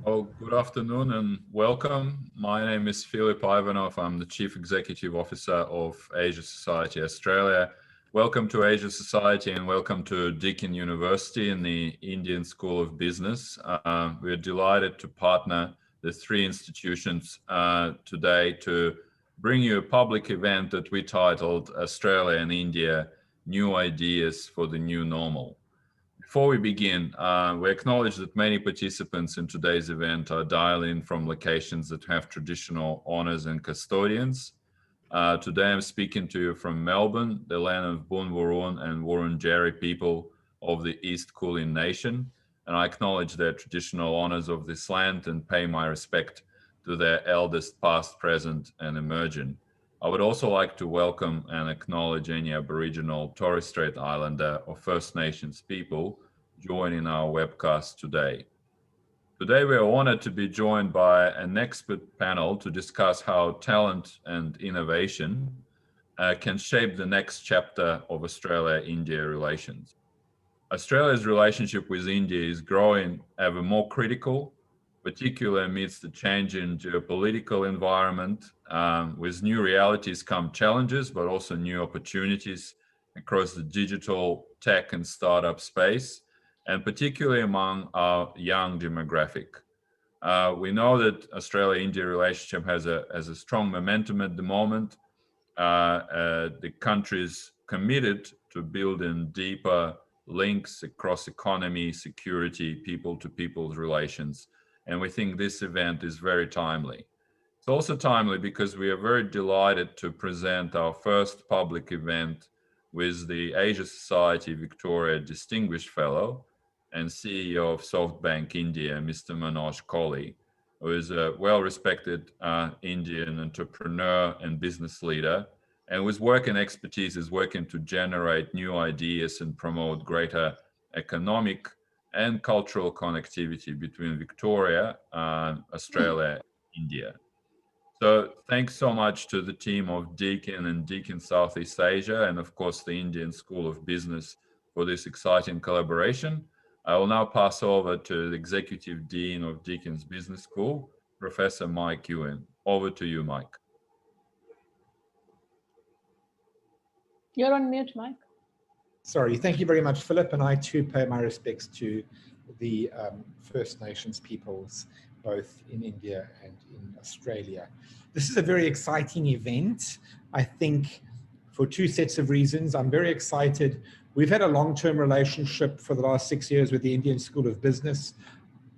Oh, good afternoon and welcome. My name is Filip Ivanov. I'm the Chief Executive Officer of Asia Society Australia. Welcome to Asia Society and welcome to Deakin University and the Indian School of Business. We're delighted to partner the three institutions today to bring you a public event that we titled Australia and India, New Ideas for the New Normal. Before we begin, we acknowledge that many participants in today's event are dialing from locations that have traditional owners and custodians. Today I'm speaking to you from Melbourne, the land of Boon Wurrung and Wurundjeri people of the East Kulin Nation, and I acknowledge their traditional owners of this land and pay my respect to their elders past, present, and emerging. I would also like to welcome and acknowledge any Aboriginal Torres Strait Islander or First Nations people joining our webcast today. Today, we are honored to be joined by an expert panel to discuss how talent and innovation can shape the next chapter of Australia-India relations. Australia's relationship with India is growing ever more critical, particularly amidst the changing geopolitical environment. With new realities come challenges, but also new opportunities across the digital, tech, and startup space, and particularly among our young demographic. We know that Australia-India relationship has a strong momentum at the moment. The country is committed to building deeper links across economy, security, people to people's relations. And we think this event is very timely. It's also timely because we are very delighted to present our first public event with the Asia Society Victoria Distinguished Fellow and CEO of SoftBank India, Mr. Manoj Kohli, who is a well-respected Indian entrepreneur and business leader, and whose work and expertise is working to generate new ideas and promote greater economic and cultural connectivity between Victoria, Australia, and India. So thanks so much to the team of Deakin and Deakin Southeast Asia, and of course the Indian School of Business for this exciting collaboration. I will now pass over to the Executive Dean of Deakin's Business School, Professor Mike Ewan. Over to you, Mike. You're on mute, Mike. Sorry, thank you very much, Philip, and I too pay my respects to the First Nations peoples, both in India and in Australia. This is a very exciting event, I think, for two sets of reasons. I'm very excited. We've had a long-term relationship for the last 6 years with the Indian School of Business,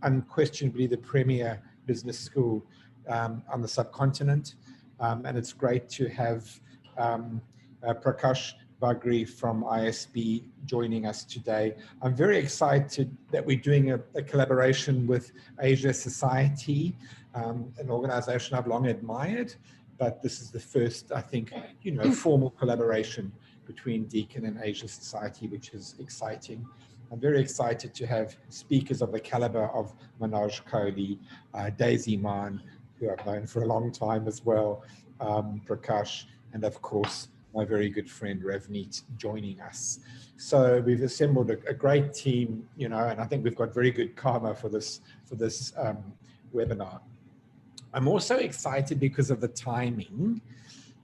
unquestionably the premier business school on the subcontinent, and it's great to have Prakash Bagri from ISB joining us today. I'm very excited that we're doing a collaboration with Asia Society, an organization I've long admired, but this is the first, I think, formal collaboration between Deakin and Asia Society, which is exciting. I'm very excited to have speakers of the caliber of Manoj Kohli, Daisy Maan, who I've known for a long time as well, Prakash, and of course, my very good friend Ravneet joining us. So we've assembled a great team, and I think we've got very good karma for this webinar. I'm also excited because of the timing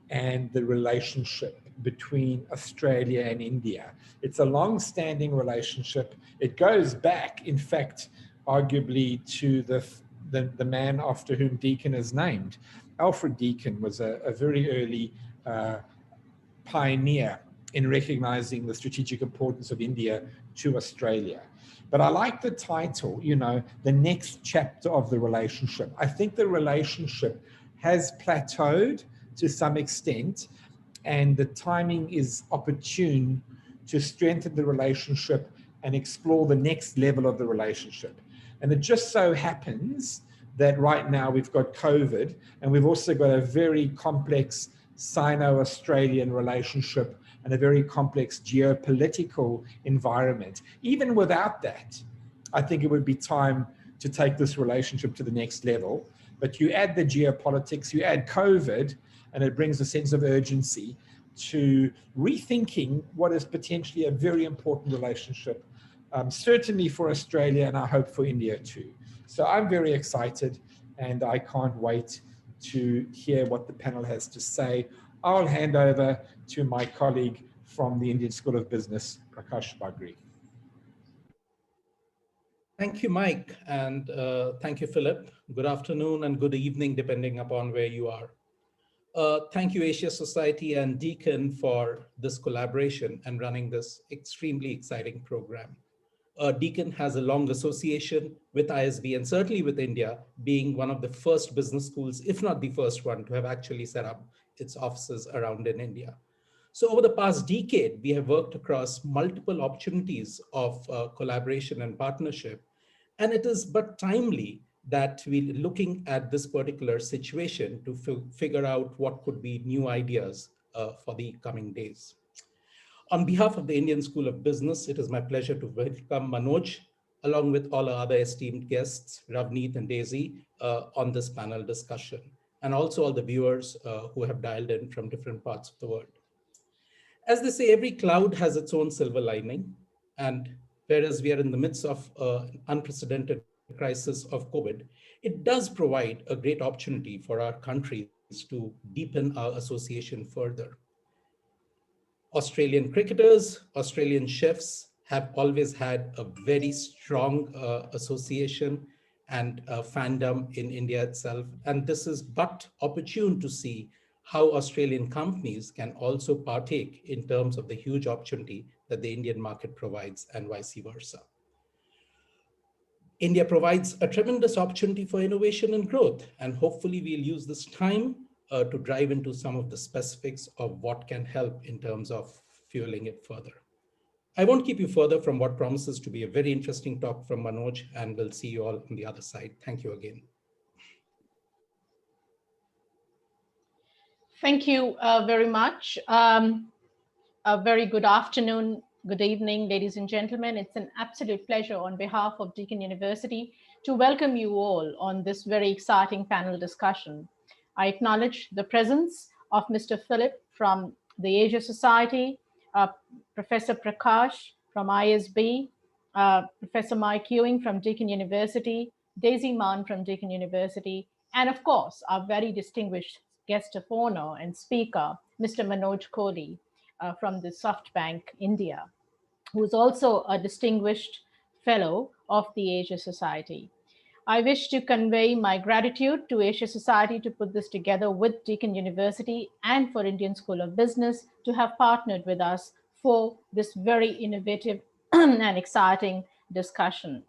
and the relationship between Australia and India. It's a long-standing relationship. It goes back, in fact, arguably to the man after whom Deakin is named. Alfred Deakin was a very early pioneer in recognizing the strategic importance of India to Australia. But I like the title, the next chapter of the relationship. I think the relationship has plateaued to some extent, and the timing is opportune to strengthen the relationship and explore the next level of the relationship. And it just so happens that right now we've got COVID, and we've also got a very complex Sino-Australian relationship and a very complex geopolitical environment. Even without that, I think it would be time to take this relationship to the next level. But you add the geopolitics, you add COVID, and it brings a sense of urgency to rethinking what is potentially a very important relationship certainly for Australia, and I hope for India too. So I'm very excited, and I can't wait to hear what the panel has to say. I'll hand over to my colleague from the Indian School of Business, Prakash Bagri. Thank you, Mike, and thank you, Philip. Good afternoon and good evening, depending upon where you are. Thank you, Asia Society and Deakin, for this collaboration and running this extremely exciting program. Deakin has a long association with ISB and certainly with India, being one of the first business schools, if not the first one, to have actually set up its offices around in India. So over the past decade, we have worked across multiple opportunities of collaboration and partnership. And it is but timely that we're looking at this particular situation to figure out what could be new ideas for the coming days. On behalf of the Indian School of Business, it is my pleasure to welcome Manoj, along with all our other esteemed guests, Ravneet and Daisy, on this panel discussion, and also all the viewers who have dialed in from different parts of the world. As they say, every cloud has its own silver lining, and whereas we are in the midst of an unprecedented crisis of COVID, it does provide a great opportunity for our countries to deepen our association further. Australian cricketers, Australian chefs have always had a very strong association and fandom in India itself. And this is but opportune to see how Australian companies can also partake in terms of the huge opportunity that the Indian market provides and vice versa. India provides a tremendous opportunity for innovation and growth, and hopefully we'll use this time to drive into some of the specifics of what can help in terms of fueling it further. I won't keep you further from what promises to be a very interesting talk from Manoj, and we'll see you all on the other side. Thank you again. Thank you very much. A very good afternoon, good evening, ladies and gentlemen. It's an absolute pleasure on behalf of Deakin University to welcome you all on this very exciting panel discussion. I acknowledge the presence of Mr. Philip from the Asia Society, Professor Prakash from ISB, Professor Mike Ewing from Deakin University, Daisy Mann from Deakin University, and of course, our very distinguished guest of honor and speaker, Mr. Manoj Kohli from the SoftBank India, who is also a distinguished fellow of the Asia Society. I wish to convey my gratitude to Asia Society to put this together with Deakin University and for Indian School of Business to have partnered with us for this very innovative and exciting discussion.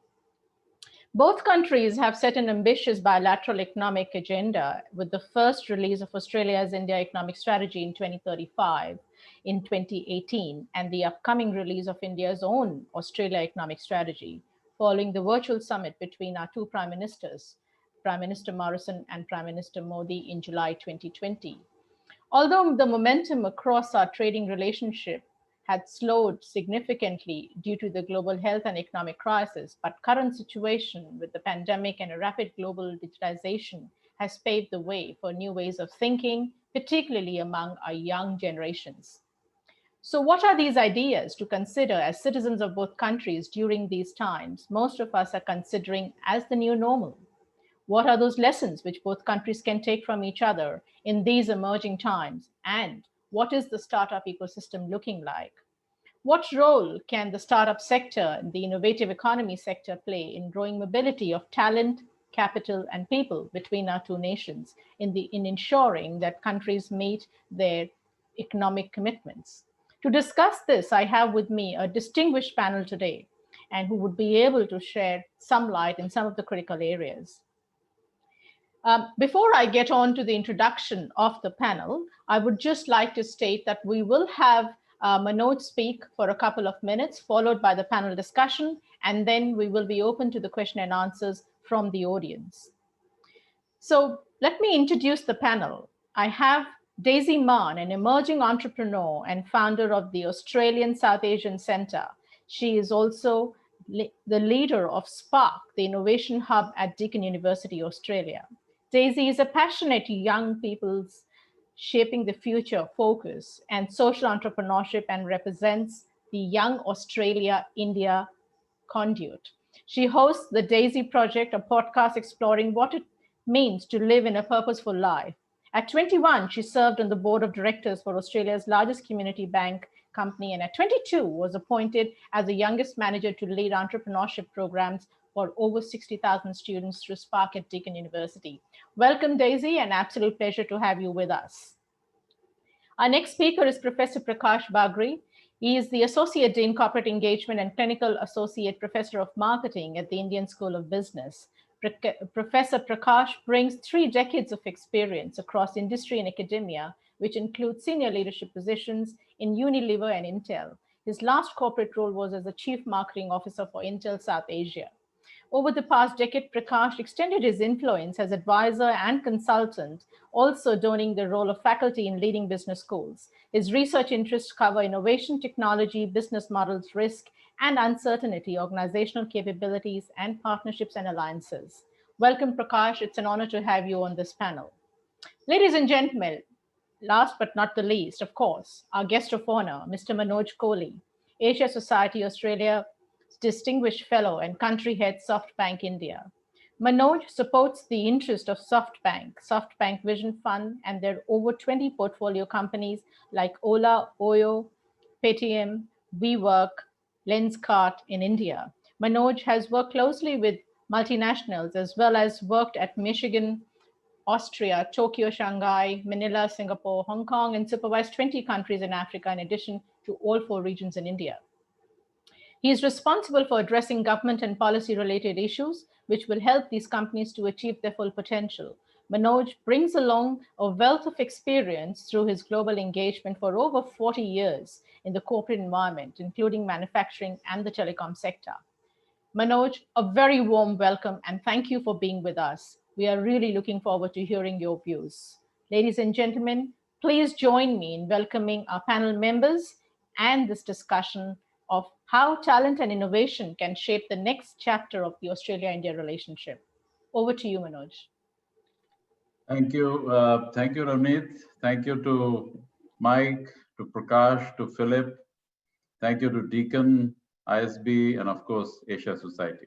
Both countries have set an ambitious bilateral economic agenda with the first release of Australia's India Economic Strategy in 2035 in 2018 and the upcoming release of India's own Australia Economic Strategy following the virtual summit between our two prime ministers, Prime Minister Morrison and Prime Minister Modi in July 2020. Although the momentum across our trading relationship had slowed significantly due to the global health and economic crisis, but current situation with the pandemic and a rapid global digitization has paved the way for new ways of thinking, particularly among our young generations. So what are these ideas to consider as citizens of both countries during these times most of us are considering as the new normal? What are those lessons which both countries can take from each other in these emerging times? And what is the startup ecosystem looking like? What role can the startup sector and the innovative economy sector play in growing mobility of talent, capital, and people between our two nations in ensuring that countries meet their economic commitments? To discuss this, I have with me a distinguished panel today, and who would be able to share some light in some of the critical areas. Before I get on to the introduction of the panel, I would just like to state that we will have Manoj speak for a couple of minutes, followed by the panel discussion, and then we will be open to the question and answers from the audience. So let me introduce the panel. I have Daisy Mann, an emerging entrepreneur and founder of the Australian South Asian Centre. She is also the leader of Spark, the innovation hub at Deakin University, Australia. Daisy is a passionate young people's shaping the future focus and social entrepreneurship and represents the Young Australia India conduit. She hosts the Daisy Project, a podcast exploring what it means to live in a purposeful life. At 21, she served on the board of directors for Australia's largest community bank company, and at 22 was appointed as the youngest manager to lead entrepreneurship programs for over 60,000 students through Spark at Deakin University. Welcome, Daisy, an absolute pleasure to have you with us. Our next speaker is Professor Prakash Bagri. He is the Associate Dean, Corporate Engagement and Clinical Associate Professor of Marketing at the Indian School of Business. Professor Prakash brings 3 decades of experience across industry and academia, which includes senior leadership positions in Unilever and Intel. His last corporate role was as the Chief Marketing Officer for Intel South Asia. Over the past decade, Prakash extended his influence as advisor and consultant, also donning the role of faculty in leading business schools. His research interests cover innovation, technology, business models, risk and uncertainty, organizational capabilities, and partnerships and alliances. Welcome, Prakash. It's an honor to have you on this panel. Ladies and gentlemen, last but not the least, of course, our guest of honor, Mr. Manoj Kohli, Asia Society Australia Distinguished Fellow and Country Head, SoftBank India. Manoj supports the interest of SoftBank Vision Fund, and their over 20 portfolio companies like Ola, Oyo, Paytm, WeWork, Lenskart in India. Manoj has worked closely with multinationals as well as worked at Michigan, Austria, Tokyo, Shanghai, Manila, Singapore, Hong Kong, and supervised 20 countries in Africa in addition to all 4 regions in India. He is responsible for addressing government and policy-related issues, which will help these companies to achieve their full potential. Manoj brings along a wealth of experience through his global engagement for over 40 years in the corporate environment, including manufacturing and the telecom sector. Manoj, a very warm welcome and thank you for being with us. We are really looking forward to hearing your views. Ladies and gentlemen, please join me in welcoming our panel members and this discussion of how talent and innovation can shape the next chapter of the Australia-India relationship. Over to you, Manoj. Thank you. Thank you, Ramneet. Thank you to Mike, to Prakash, to Philip. Thank you to Deakin, ISB, and of course, Asia Society.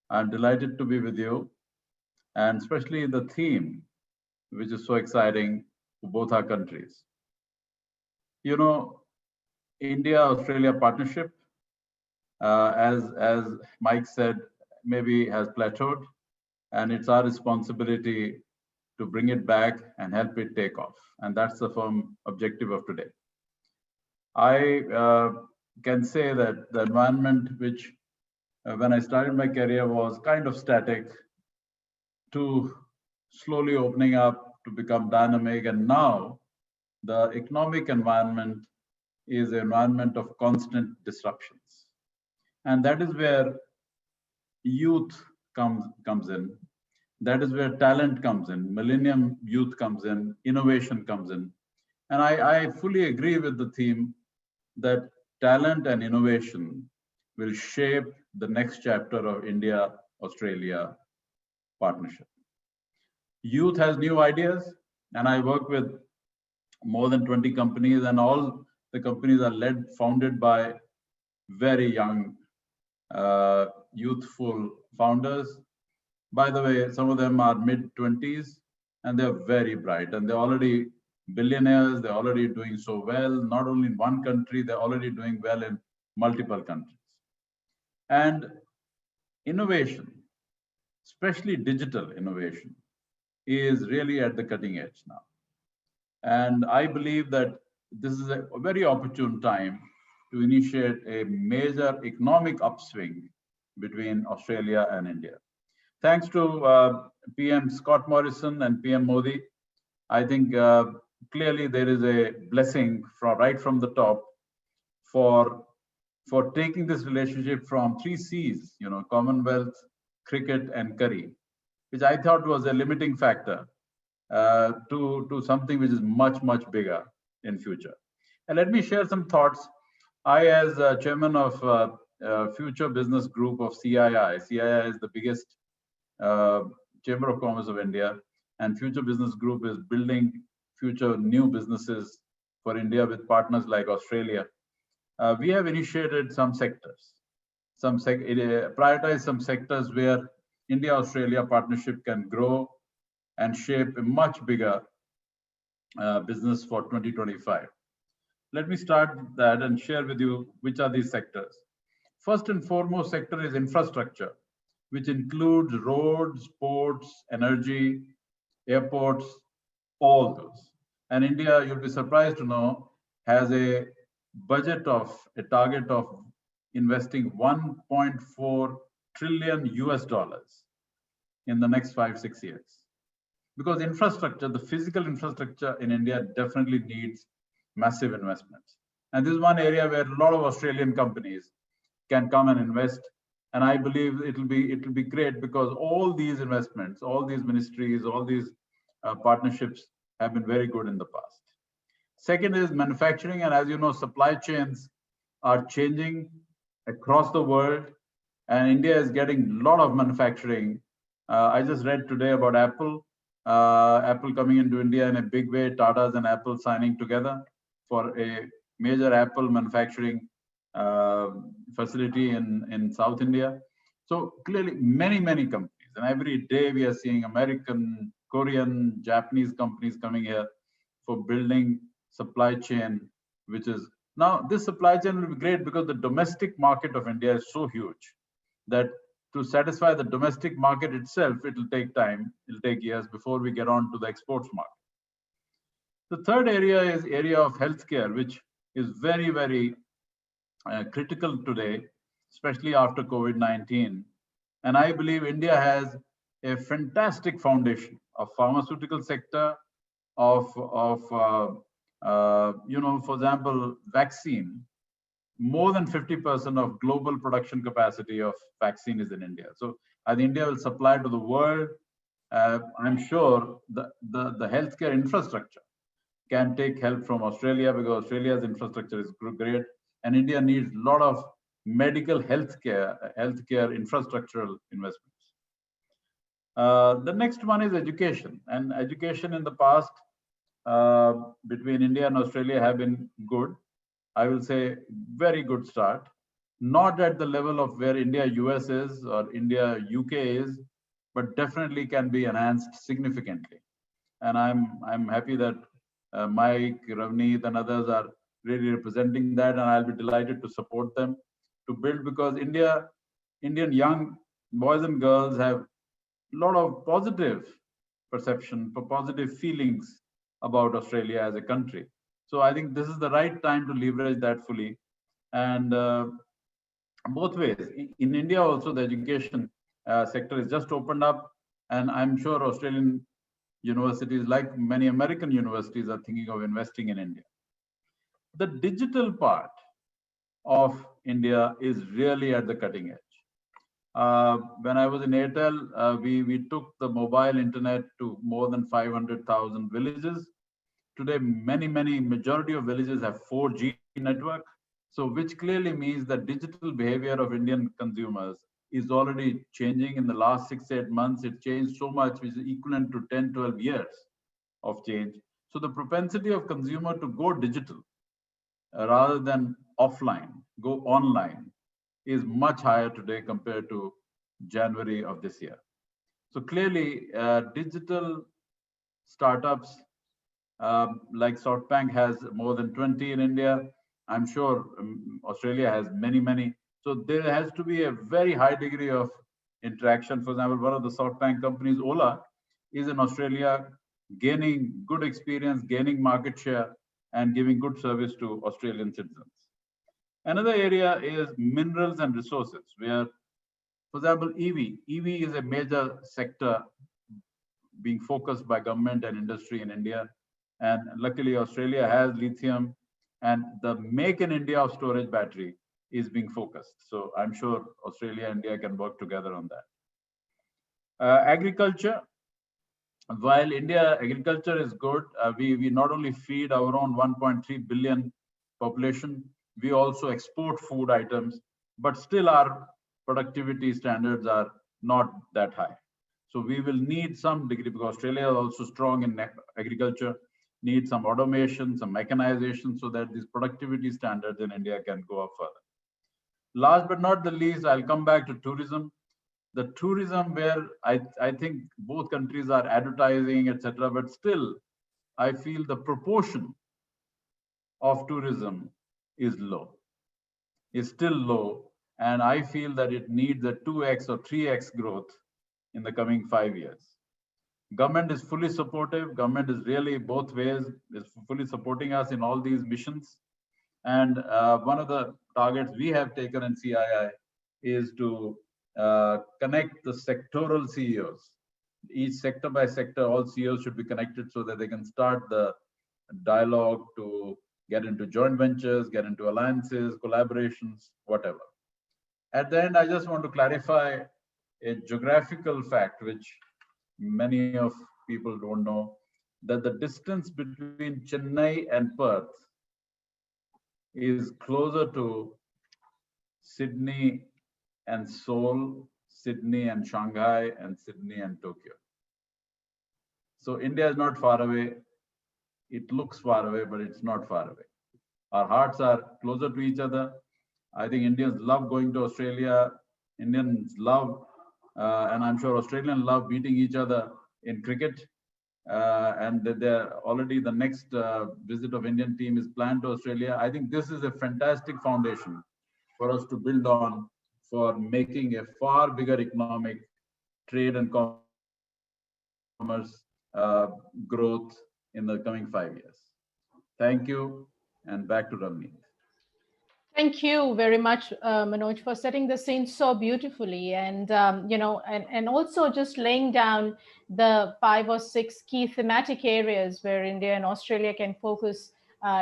I'm delighted to be with you, and especially the theme, which is so exciting for both our countries. You know, India-Australia partnership, as Mike said, maybe has plateaued, and it's our responsibility to bring it back and help it take off. And that's the firm objective of today. I can say that the environment which, when I started my career, was kind of static, to slowly opening up to become dynamic, and now the economic environment is an environment of constant disruptions. And that is where youth comes in. That is where talent comes in, millennium youth comes in, innovation comes in. And I fully agree with the theme that talent and innovation will shape the next chapter of India-Australia partnership. Youth has new ideas, and I work with more than 20 companies, and all the companies are founded by very young, youthful founders. By the way, some of them are mid-20s, and they're very bright, and they're already billionaires. They're already doing so well, not only in one country, they're already doing well in multiple countries. And innovation, especially digital innovation, is really at the cutting edge now. And I believe that this is a very opportune time to initiate a major economic upswing between Australia and India. Thanks to PM Scott Morrison and PM Modi, I think clearly there is a blessing right from the top for taking this relationship from 3 C's, you know, Commonwealth, cricket, and curry, which I thought was a limiting factor to something which is much, much bigger in future. And let me share some thoughts. I, as chairman of Future Business Group of CII is the biggest Chamber of Commerce of India, and Future Business Group is building future new businesses for India with partners like Australia. We have initiated some sectors. prioritize some sectors where India-Australia partnership can grow and shape a much bigger business for 2025. Let me start that and share with you which are these sectors. First and foremost sector is infrastructure, which includes roads, ports, energy, airports, all those. And India, you'll be surprised to know, has a target of investing 1.4 trillion US dollars in the next 5-6 years. Because infrastructure, the physical infrastructure in India definitely needs massive investments. And this is one area where a lot of Australian companies can come and invest. And I believe it'll be great because all these investments, all these ministries, all these partnerships have been very good in the past. Second is manufacturing. And as you know, supply chains are changing across the world. And India is getting a lot of manufacturing. I just read today about Apple. Apple coming into India in a big way, Tata's and Apple signing together for a major Apple manufacturing facility in South India. So clearly many companies, and every day we are seeing American, Korean, Japanese companies coming here for building supply chain, which is now this supply chain will be great because the domestic market of India is so huge that to satisfy the domestic market itself, it will take time, it'll take years before we get on to the exports market. The third area is area of healthcare, which is very critical today, especially after COVID-19. And I believe India has a fantastic foundation of pharmaceutical sector, for example, vaccine. More than 50% of global production capacity of vaccine is in India. So as India will supply to the world, I'm sure the healthcare infrastructure can take help from Australia because Australia's infrastructure is great. And India needs a lot of medical healthcare infrastructural investments. The next one is education. And education in the past between India and Australia have been good. I will say very good start. Not at the level of where India-US is or India-UK is, but definitely can be enhanced significantly. And I'm happy that Mike, Ravneet, and others are really representing that, and I'll be delighted to support them to build because Indian young boys and girls have a lot of positive perception, positive feelings about Australia as a country. So I think this is the right time to leverage that fully. And both ways. In India also, the education sector is just opened up, and I'm sure Australian universities, like many American universities, are thinking of investing in India. The digital part of India is really at the cutting edge. When I was in Airtel, we took the mobile internet to more than 500,000 villages. Today, majority of villages have 4G network. So which clearly means that digital behavior of Indian consumers is already changing. In the last 6-8 months, it changed so much, which is equivalent to 10-12 years of change. So the propensity of consumer to go digital rather than offline, go online, is much higher today compared to January of this year. So clearly, digital startups like SoftBank has more than 20 in India. I'm sure Australia has many. So there has to be a very high degree of interaction. For example, one of the SoftBank companies, Ola, is in Australia gaining good experience, gaining market share, and giving good service to Australian citizens. Another area is minerals and resources, where, for example, EV is a major sector being focused by government and industry in India. And luckily, Australia has lithium, and the Make in India of storage battery is being focused. So I'm sure Australia and India can work together on that. Agriculture, while India agriculture is good, we not only feed our own 1.3 billion population, we also export food items, but still our productivity standards are not that high. So we will need some degree, because Australia is also strong in agriculture, need some automation, some mechanization, so that these productivity standards in India can go up further. last but not the least, I'll come back to tourism. The tourism where I think both countries are advertising, etc., but still, I feel the proportion of tourism is low, is still low. And I feel that it needs a 2x or 3x growth in the coming 5 years. Government is fully supportive. Government is really both ways, is fully supporting us in all these missions. And one of the targets we have taken in CII is to connect the sectoral CEOs. Each sector by sector, all CEOs should be connected so that they can start the dialogue to get into joint ventures, get into alliances, collaborations, whatever. At the end, I just want to clarify a geographical fact, which many of people don't know, that the distance between Chennai and Perth is closer to Sydney and Seoul, Sydney and Shanghai, and Sydney and Tokyo. So India is not far away. It looks far away, but it's not far away. Our hearts are closer to each other. I think Indians love going to Australia. Indians love, and I'm sure Australians love beating each other in cricket. And they're already the next visit of Indian team is planned to Australia. I think this is a fantastic foundation for us to build on for making a far bigger economic trade and commerce growth in the coming 5 years. Thank you, and back to Ravneet. Thank you very much, Manoj, for setting the scene so beautifully, and and also just laying down the 5 or 6 key thematic areas where India and Australia can focus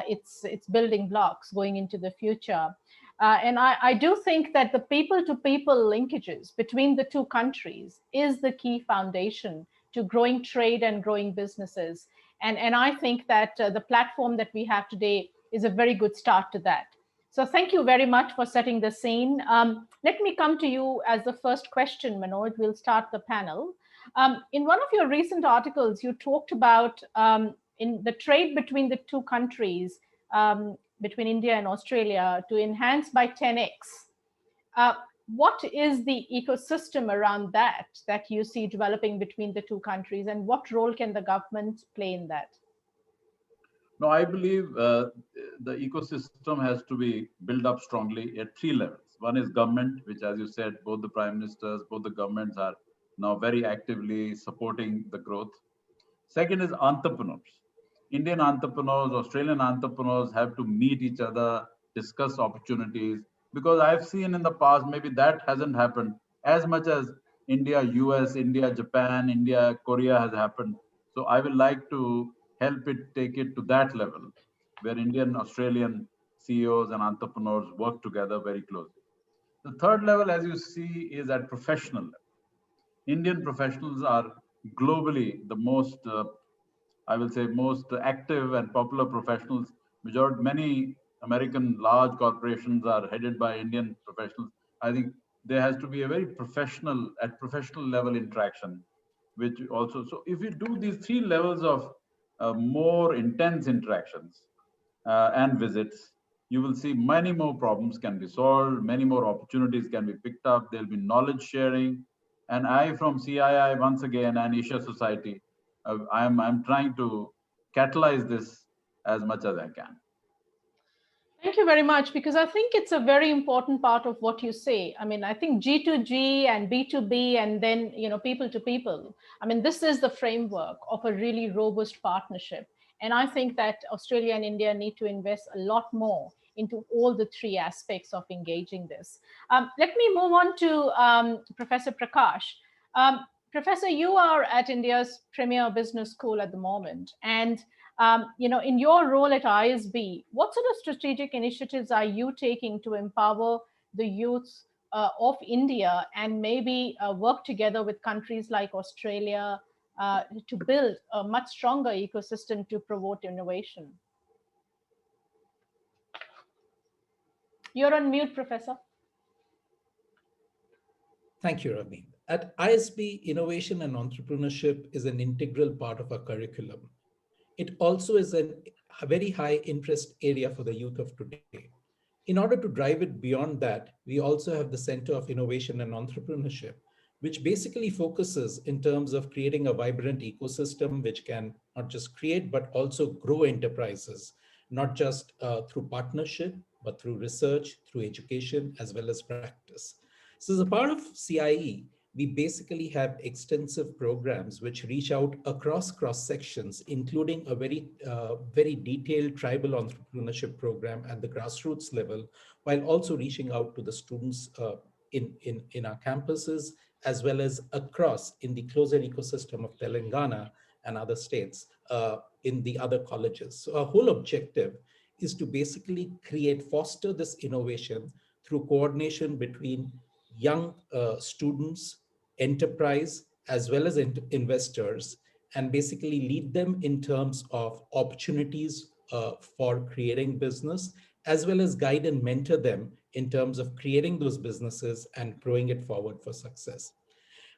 its building blocks going into the future. And I do think that the people-to-people linkages between the two countries is the key foundation to growing trade and growing businesses. And I think that the platform that we have today is a very good start to that. So thank you very much for setting the scene. Let me come to you as the first question, Manoj. We'll start the panel. In one of your recent articles, you talked about in the trade between the two countries, between India and Australia, to enhance by 10x. What is the ecosystem around that you see developing between the two countries, and what role can the government play in that? No, I believe the ecosystem has to be built up strongly at 3 levels. One is government, which, as you said, both the prime ministers, both the governments are now very actively supporting the growth. Second is entrepreneurs. Indian entrepreneurs, Australian entrepreneurs have to meet each other, discuss opportunities, because I've seen in the past, maybe that hasn't happened as much as India, US, India, Japan, India, Korea has happened. So I would like to help it take it to that level where Indian, Australian CEOs and entrepreneurs work together very closely. The third level, as you see, is at professional level. Indian professionals are globally the most, I will say, most active and popular professionals. Many American large corporations are headed by Indian professionals. I think there has to be a very professional level interaction, which also, so if you do these 3 levels of more intense interactions and visits, you will see many more problems can be solved, many more opportunities can be picked up, there'll be knowledge sharing. And I, from CII, once again, and Asia Society, I'm trying to catalyze this as much as I can. Thank you very much, because I think it's a very important part of what you say. I mean, I think G2G and B2B and then, people to people. I mean, this is the framework of a really robust partnership. And I think that Australia and India need to invest a lot more into all the 3 aspects of engaging this. Let me move on to Professor Prakash. Professor, you are at India's premier business school at the moment. And in your role at ISB, what sort of strategic initiatives are you taking to empower the youth of India and maybe work together with countries like Australia to build a much stronger ecosystem to promote innovation? You're on mute, Professor. Thank you, Ravneet. At ISB, innovation and entrepreneurship is an integral part of our curriculum. It also is a very high interest area for the youth of today. In order to drive it beyond that, we also have the Center of Innovation and Entrepreneurship, which basically focuses in terms of creating a vibrant ecosystem which can not just create, but also grow enterprises, not just through partnership, but through research, through education, as well as practice. So as a part of CIE, we basically have extensive programs which reach out across cross sections, including a very detailed tribal entrepreneurship program at the grassroots level, while also reaching out to the students in our campuses, as well as across in the closer ecosystem of Telangana and other states in the other colleges. So our whole objective is to basically foster this innovation through coordination between young students, enterprise, as well as investors, and basically lead them in terms of opportunities for creating business, as well as guide and mentor them in terms of creating those businesses and growing it forward for success.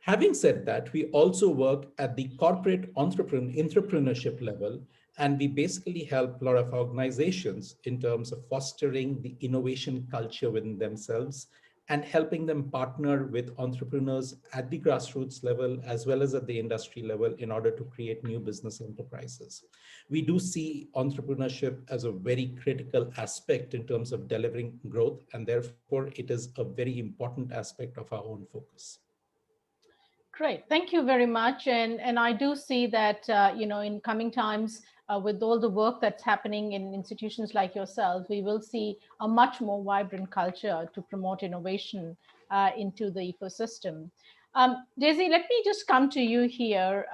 Having said that, we also work at the corporate entrepreneurship level, and we basically help a lot of organizations in terms of fostering the innovation culture within themselves and helping them partner with entrepreneurs at the grassroots level as well as at the industry level in order to create new business enterprises. We do see entrepreneurship as a very critical aspect in terms of delivering growth, and therefore it is a very important aspect of our own focus. Great, thank you very much. And I do see that, in coming times, with all the work that's happening in institutions like yourself, we will see a much more vibrant culture to promote innovation into the ecosystem. Daisy, let me just come to you here.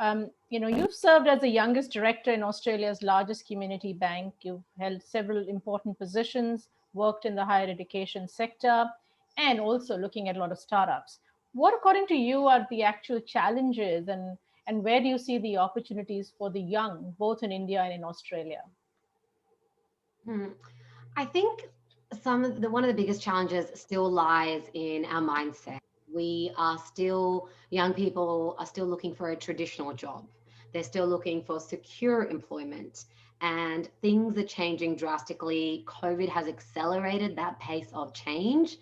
You've served as the youngest director in Australia's largest community bank. You've held several important positions, worked in the higher education sector, and also looking at a lot of startups. What, according to you, are the actual challenges and where do you see the opportunities for the young, both in India and in Australia? I think one of the biggest challenges still lies in our mindset. Young people are still looking for a traditional job. They're still looking for secure employment, and things are changing drastically. COVID has accelerated that pace of change.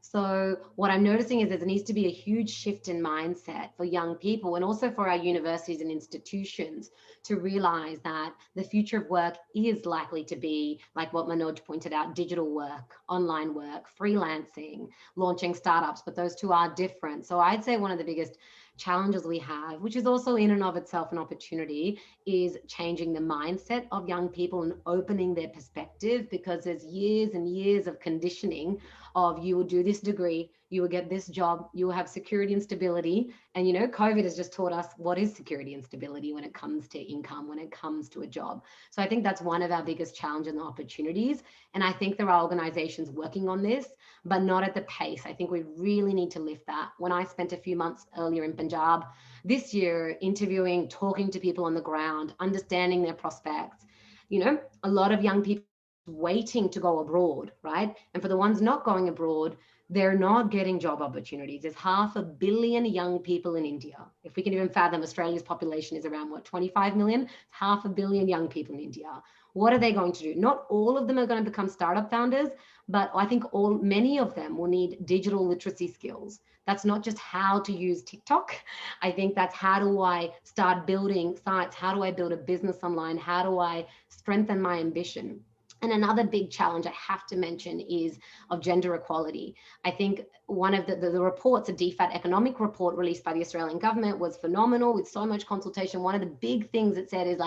So what I'm noticing is there needs to be a huge shift in mindset for young people and also for our universities and institutions to realize that the future of work is likely to be, like what Manoj pointed out, digital work, online work, freelancing, launching startups, but those two are different. So I'd say one of the biggest challenges we have, which is also in and of itself an opportunity, is changing the mindset of young people and opening their perspective, because there's years and years of conditioning of you will do this degree, you will get this job, you will have security and stability. And COVID has just taught us what is security and stability when it comes to income, when it comes to a job. So I think that's one of our biggest challenges and opportunities. And I think there are organizations working on this, but not at the pace. I think we really need to lift that. When I spent a few months earlier in Punjab this year, interviewing, talking to people on the ground, understanding their prospects, a lot of young people waiting to go abroad, right? And for the ones not going abroad, they're not getting job opportunities. There's 500 million young people in India. If we can even fathom, Australia's population is around 25 million, 500 million young people in India. What are they going to do? Not all of them are going to become startup founders, but I think many of them will need digital literacy skills. That's not just how to use TikTok. I think that's how do I start building sites? How do I build a business online? How do I strengthen my ambition? And another big challenge I have to mention is of gender equality. I think one of the reports, a DFAT economic report released by the Australian government, was phenomenal with so much consultation. One of the big things it said is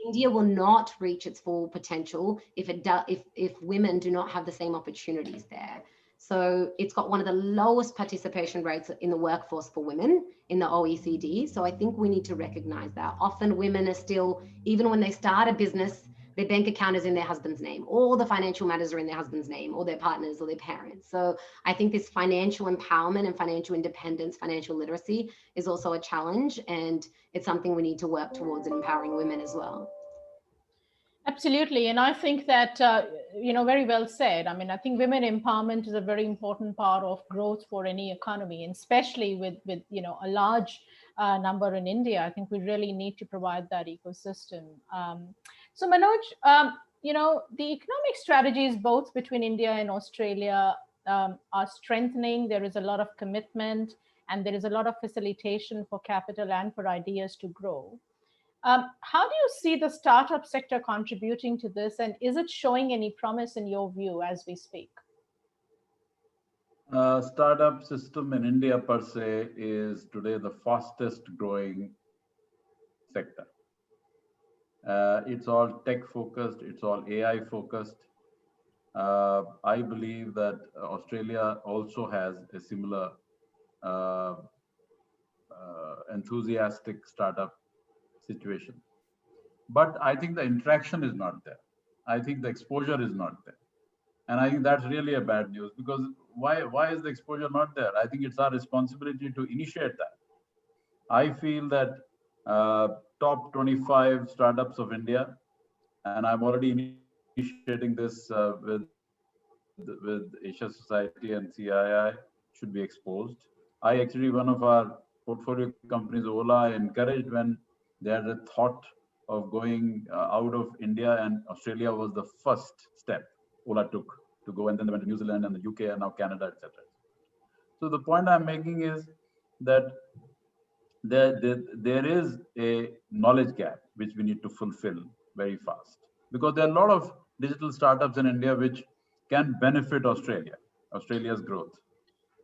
India will not reach its full potential if women do not have the same opportunities there. So it's got one of the lowest participation rates in the workforce for women in the OECD. So I think we need to recognize that. Often women are still, even when they start a business, their bank account is in their husband's name. All the financial matters are in their husband's name, or their partners, or their parents. So I think this financial empowerment and financial independence, financial literacy is also a challenge. And it's something we need to work towards in empowering women as well. Absolutely. And I think that, very well said. I mean, I think women empowerment is a very important part of growth for any economy, and especially with a large number in India. I think we really need to provide that ecosystem. So Manoj, you know, the economic strategies both between India and Australia are strengthening. There is a lot of commitment and there is a lot of facilitation for capital and for ideas to grow. How do you see the startup sector contributing to this, and is it showing any promise in your view as we speak? Startup system in India per se is today the fastest growing sector. It's all tech focused, it's all AI focused. I believe that Australia also has a similar enthusiastic startup situation. But I think the interaction is not there. I think the exposure is not there. And I think that's really a bad news, because why is the exposure not there? I think it's our responsibility to initiate that. I feel that top 25 startups of India, and I'm already initiating this with Asia Society and CII, should be exposed. I actually, one of our portfolio companies, Ola, encouraged when they had a thought of going out of India, and Australia was the first step Ola took to go, and then they went to New Zealand and the UK and now Canada, etc. So the point I'm making is that there is a knowledge gap which we need to fulfill very fast, because there are a lot of digital startups in India which can benefit Australia's growth.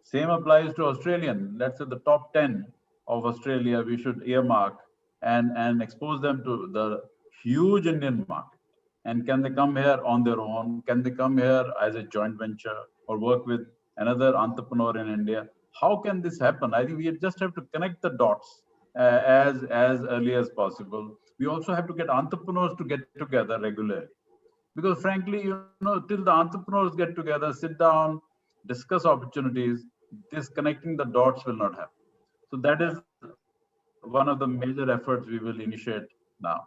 Same applies to Australian. Let's say the top 10 of Australia, we should earmark and expose them to the huge Indian market. And can they come here on their own? Can they come here as a joint venture or work with another entrepreneur in India? How can this happen? I think we just have to connect the dots as early as possible. We also have to get entrepreneurs to get together regularly. Because frankly, till the entrepreneurs get together, sit down, discuss opportunities, this connecting the dots will not happen. So that is one of the major efforts we will initiate now.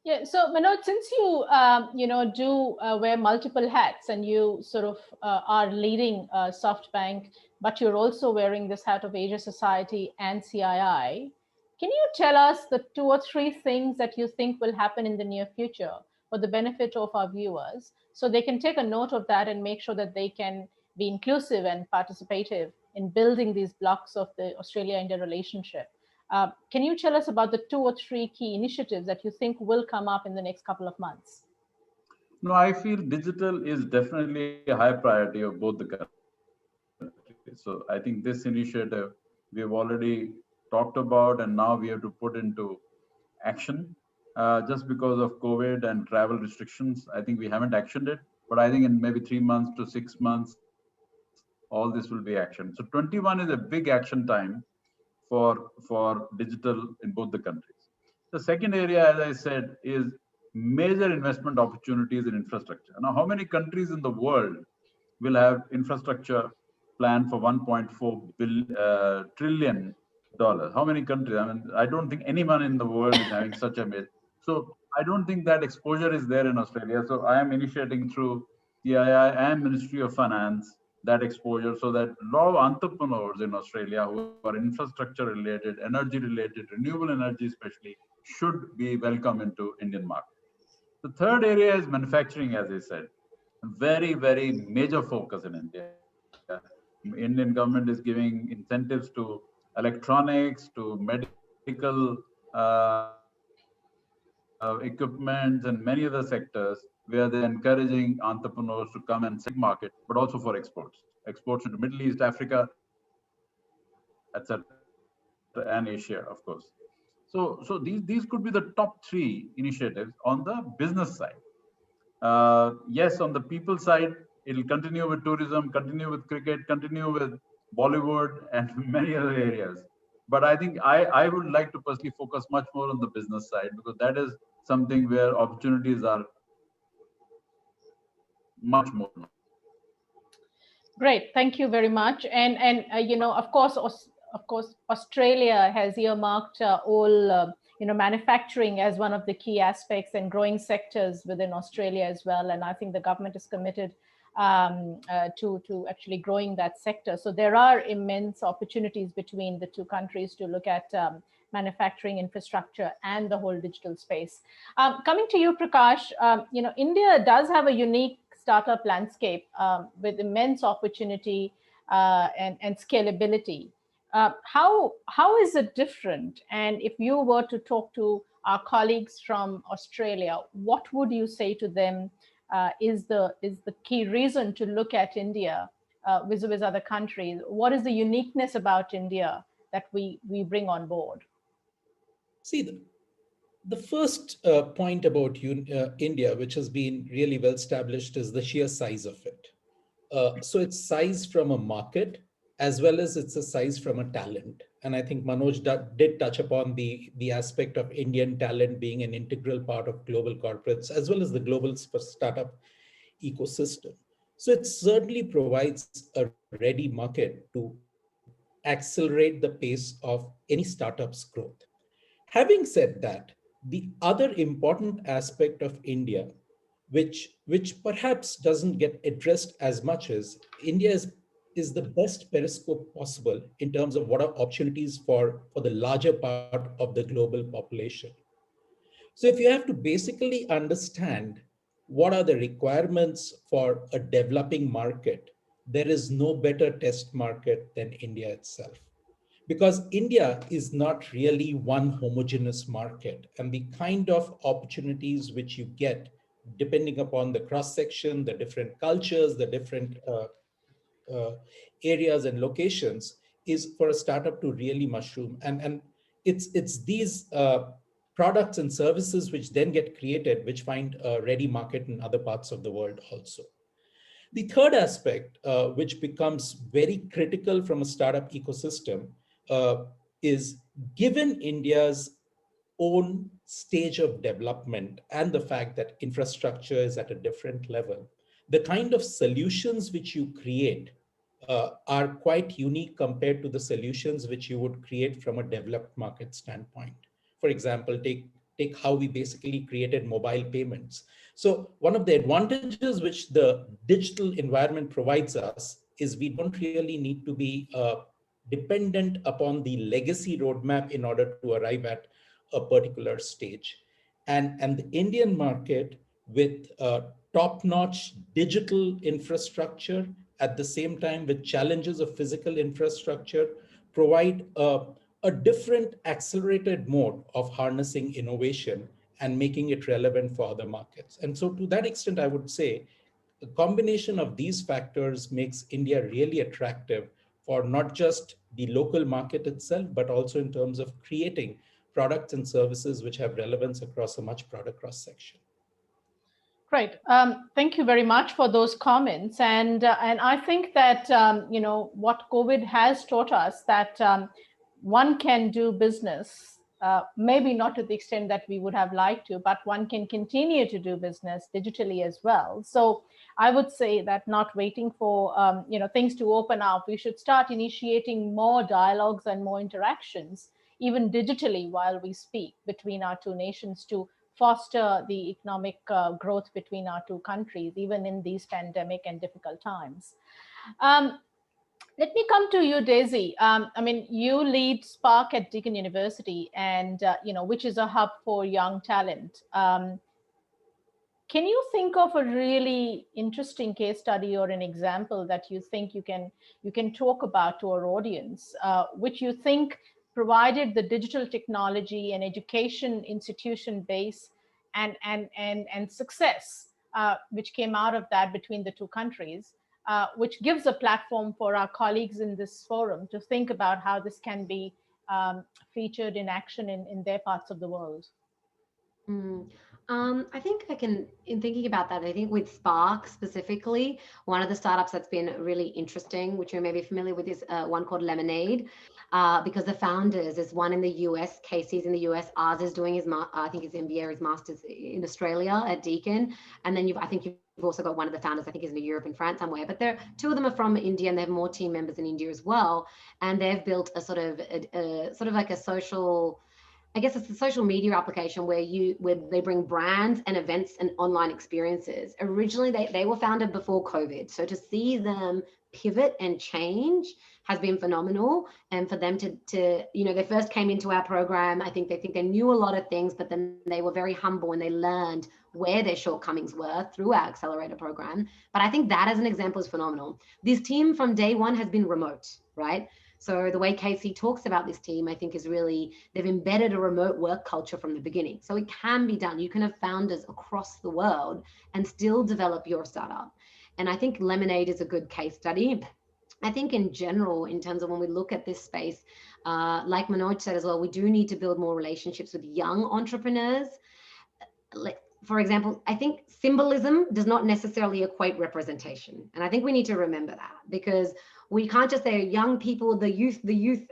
Yeah. So Manoj, since you do wear multiple hats, and you sort of are leading SoftBank, but you're also wearing this hat of Asia Society and CII, can you tell us the 2 or 3 things that you think will happen in the near future for the benefit of our viewers, so they can take a note of that and make sure that they can be inclusive and participative in building these blocks of the Australia-India relationship? Can you tell us about the 2 or 3 key initiatives that you think will come up in the next couple of months? No, I feel digital is definitely a high priority of both the countries. So I think this initiative we've already talked about, and now we have to put into action. Just because of COVID and travel restrictions, I think we haven't actioned it, but I think in maybe 3 months to 6 months, all this will be actioned. So 21 is a big action time for digital in both the countries. The second area, as I said, is major investment opportunities in infrastructure. Now, how many countries in the world will have infrastructure plan for $1.4 trillion? How many countries? I mean, I don't think anyone in the world is having such a major. So I don't think that exposure is there in Australia. So I am initiating through CII and Ministry of Finance that exposure, so that a lot of entrepreneurs in Australia who are infrastructure related, energy related, renewable energy especially, should be welcome into Indian market. The third area is manufacturing, as I said. Very, very major focus in India. Indian government is giving incentives to electronics, to medical equipment, and many other sectors where they're encouraging entrepreneurs to come and seek market, but also for exports into Middle East, Africa, etc., and Asia, of course. So these could be the top 3 initiatives on the business side. Yes, on the people side, it'll continue with tourism, continue with cricket, continue with Bollywood, and many other areas. But I think I would like to personally focus much more on the business side, because that is something where opportunities are much more. Great, thank you very much. And of course, Australia has earmarked all manufacturing as one of the key aspects and growing sectors within Australia as well. And I think the government is committed to actually growing that sector. So there are immense opportunities between the two countries to look at manufacturing infrastructure and the whole digital space. Coming to you, Prakash, India does have a unique startup landscape with immense opportunity and scalability. How is it different? And if you were to talk to our colleagues from Australia, what would you say to them is the key reason to look at India vis-a-vis other countries? What is the uniqueness about India that we bring on board? See, the first point about India, which has been really well established, is the sheer size of it. So it's size from a market as well as it's a size from a talent. And I think Manoj did touch upon the aspect of Indian talent being an integral part of global corporates as well as the global startup ecosystem. So it certainly provides a ready market to accelerate the pace of any startup's growth. Having said that, the other important aspect of India, which perhaps doesn't get addressed as much as India is the best periscope possible in terms of what are opportunities for the larger part of the global population. So if you have to basically understand what are the requirements for a developing market, there is no better test market than India itself. Because India is not really one homogeneous market, and the kind of opportunities which you get depending upon the cross section, the different cultures, the different areas and locations is for a startup to really mushroom. And it's these products and services which then get created, which find a ready market in other parts of the world also. The third aspect, which becomes very critical from a startup ecosystem, is given India's own stage of development and the fact that infrastructure is at a different level, the kind of solutions which you create are quite unique compared to the solutions which you would create from a developed market standpoint. For example, take how we basically created mobile payments. So one of the advantages which the digital environment provides us is we don't really need to be dependent upon the legacy roadmap in order to arrive at a particular stage. And the Indian market with top-notch digital infrastructure at the same time with challenges of physical infrastructure provide a different accelerated mode of harnessing innovation and making it relevant for other markets. And so to that extent, I would say the combination of these factors makes India really attractive for not just the local market itself, but also in terms of creating products and services which have relevance across a much broader cross-section. Great. Thank you very much for those comments. And I think that, what COVID has taught us that one can do business, maybe not to the extent that we would have liked to, but one can continue to do business digitally as well. So I would say that not waiting for, things to open up, we should start initiating more dialogues and more interactions, even digitally while we speak between our two nations to foster the economic growth between our two countries, even in these pandemic and difficult times. Let me come to you, Daisy. You lead Spark at Deakin University, and which is a hub for young talent. Can you think of a really interesting case study or an example that you think you can talk about to our audience, which you think provided the digital technology and education institution base and success which came out of that between the two countries, which gives a platform for our colleagues in this forum to think about how this can be featured in action in their parts of the world? I think in thinking about that, I think with Spark specifically, one of the startups that's been really interesting, which you may be familiar with, is one called Lemonade, because the founders, there's one in the US, Casey's in the US, ours is doing his, I think his MBA or his master's in Australia at Deakin. And then I think you've also got one of the founders, I think is in Europe and France somewhere, but two of them are from India and they have more team members in India as well. And they've built a sort of like a social I guess it's a social media application where they bring brands and events and online experiences. Originally, they were founded before COVID. So to see them pivot and change has been phenomenal. And for them to they first came into our program, I think they knew a lot of things, but then they were very humble and they learned where their shortcomings were through our accelerator program. But I think that as an example is phenomenal. This team from day one has been remote, right? So the way Casey talks about this team, I think is really, they've embedded a remote work culture from the beginning. So it can be done. You can have founders across the world and still develop your startup. And I think Lemonade is a good case study. I think in general, in terms of when we look at this space, like Manoj said as well, we do need to build more relationships with young entrepreneurs. For example, I think symbolism does not necessarily equate representation. And I think we need to remember that, because we can't just say young people, the youth,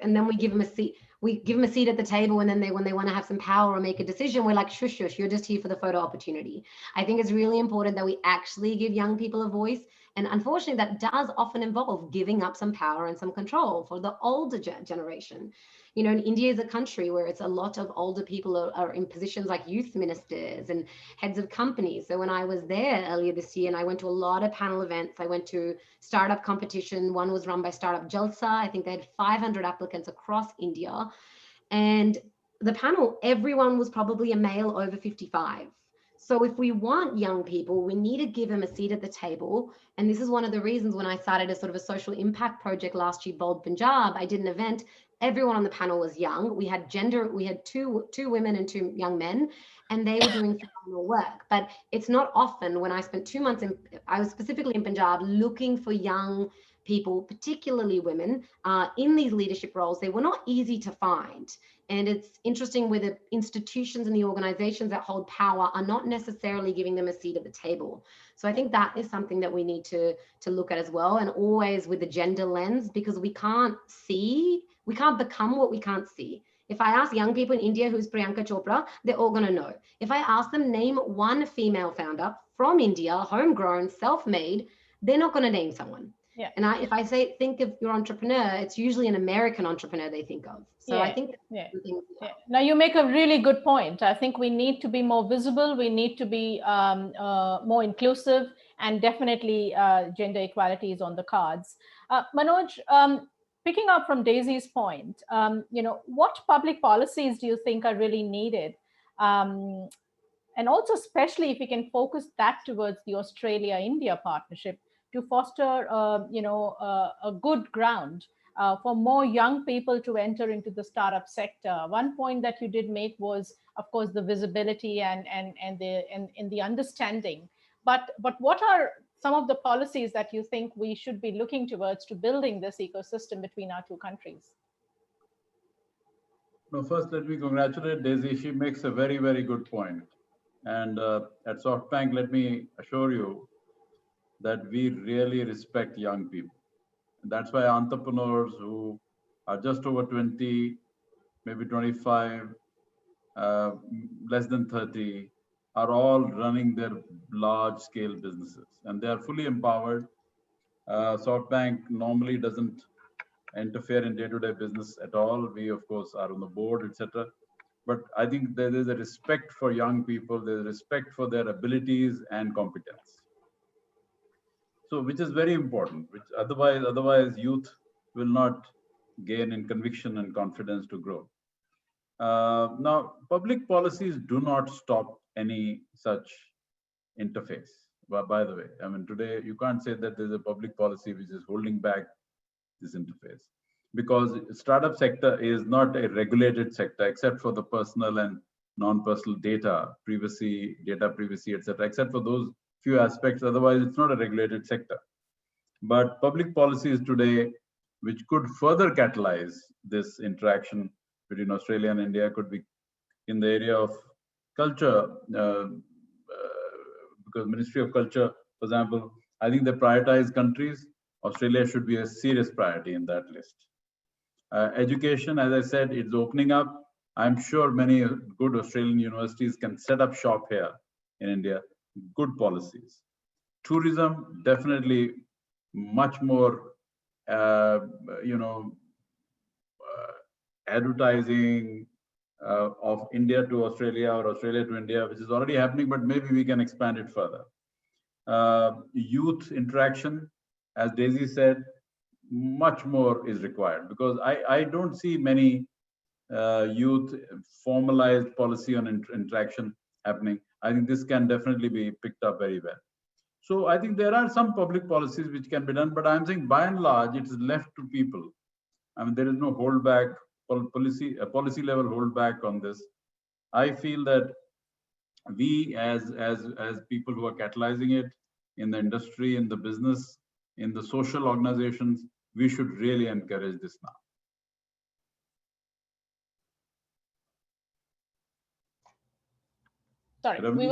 and then we give them a seat. We give them a seat at the table, and then when they want to have some power or make a decision, we're like, shush, shush, you're just here for the photo opportunity. I think it's really important that we actually give young people a voice. And unfortunately, that does often involve giving up some power and some control for the older generation. You know, India is a country where it's a lot of older people are in positions like youth ministers and heads of companies. So when I was there earlier this year, and I went to a lot of panel events, I went to startup competition. One was run by Startup Jalsa. I think they had 500 applicants across India. And the panel, everyone was probably a male over 55. So if we want young people, we need to give them a seat at the table. And this is one of the reasons when I started a sort of a social impact project last year, Bold Punjab, I did an event. Everyone on the panel was young. We had two women and 2 young men, and they were doing phenomenal work. But it's not often. When I spent 2 months I was specifically in Punjab looking for young people, particularly women, in these leadership roles. They were not easy to find. And it's interesting where the institutions and the organizations that hold power are not necessarily giving them a seat at the table. So I think that is something that we need to look at as well, and always with the gender lens, because we can't become what we can't see. If I ask young people in India who's Priyanka Chopra, they're all going to know. If I ask them name one female founder from India, homegrown, self-made, they're not going to name someone. Yeah. And if I say, think of your entrepreneur, it's usually an American entrepreneur they think of. So I think Now you make a really good point. I think we need to be more visible. We need to be more inclusive, and definitely gender equality is on the cards. Manoj, picking up from Daisy's point, what public policies do you think are really needed? And also, especially if we can focus that towards the Australia-India partnership to foster, a good ground for more young people to enter into the startup sector. One point that you did make was, of course, the visibility and the understanding. But what are some of the policies that you think we should be looking towards to building this ecosystem between our 2 countries? No, first, let me congratulate Daisy. She makes a very, very good point. And at SoftBank, let me assure you that we really respect young people. And that's why entrepreneurs who are just over 20, maybe 25, less than 30, are all running their large-scale businesses, and they are fully empowered. SoftBank normally doesn't interfere in day-to-day business at all. We, of course, are on the board, etc. But I think there is a respect for young people. There's respect for their abilities and competence. So, which is very important. Which otherwise, youth will not gain in conviction and confidence to grow. Now, public policies do not stop any such interface. But by the way, I mean, today you can't say that there's a public policy which is holding back this interface, because startup sector is not a regulated sector except for the personal and non-personal data privacy, etc. Except for those few aspects. Otherwise, it's not a regulated sector. But public policies today, which could further catalyze this interaction between Australia and India, could be in the area of culture, because Ministry of Culture, for example, I think they prioritize countries. Australia should be a serious priority in that list. Education, as I said, it's opening up. I'm sure many good Australian universities can set up shop here in India. Good policies. Tourism, definitely much more, advertising, of India to Australia or Australia to India, which is already happening, but maybe we can expand it further. Youth interaction, as Daisy said, much more is required, because I don't see many youth formalized policy on interaction happening. I think this can definitely be picked up very well. So I think there are some public policies which can be done, but I'm saying by and large, it is left to people. I mean, there is no holdback, policy level holdback on this. I feel that we as people who are catalyzing it in the industry, in the business, in the social organizations, we should really encourage this now. Sorry, we